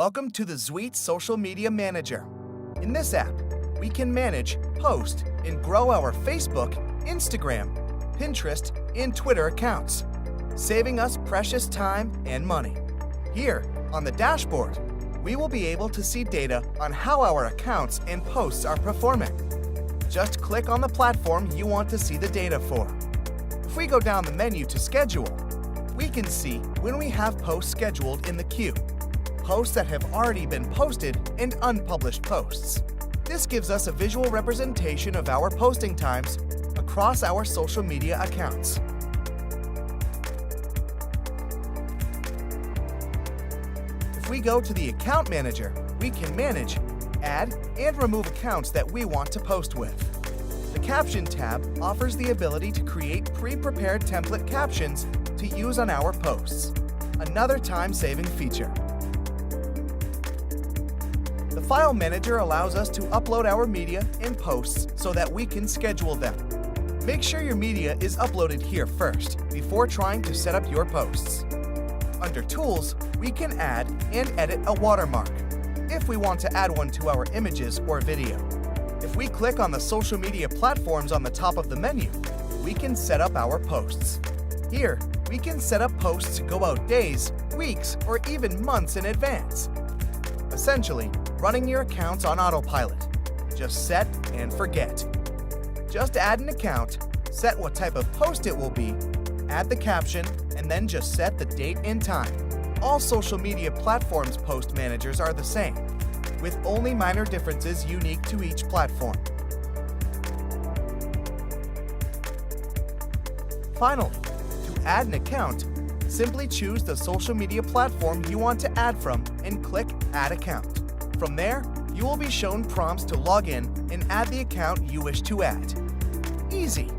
Welcome to the Zuitte Social Media Manager. In this app, we can manage, post, and grow our Facebook, Instagram, Pinterest, and Twitter accounts, saving us precious time and money. Here, on the dashboard, we will be able to see data on how our accounts and posts are performing. Just click on the platform you want to see the data for. If we go down the menu to schedule, we can see when we have posts scheduled in the queue, posts that have already been posted, and unpublished posts. This gives us a visual representation of our posting times across our social media accounts. If we go to the Account Manager, we can manage, add, and remove accounts that we want to post with. The Caption tab offers the ability to create pre-prepared template captions to use on our posts, another time-saving feature. The File Manager allows us to upload our media and posts so that we can schedule them. Make sure your media is uploaded here first before trying to set up your posts. Under Tools, we can add and edit a watermark if we want to add one to our images or video. If we click on the social media platforms on the top of the menu, we can set up our posts. Here, we can set up posts to go out days, weeks, or even months in advance. Essentially, running your accounts on autopilot. Just set and forget. Just add an account, set what type of post it will be, add the caption, and then just set the date and time. All social media platforms post managers are the same, with only minor differences unique to each platform. Finally, to add an account, simply choose the social media platform you want to add from and click Add Account. From there, you will be shown prompts to log in and add the account you wish to add. Easy!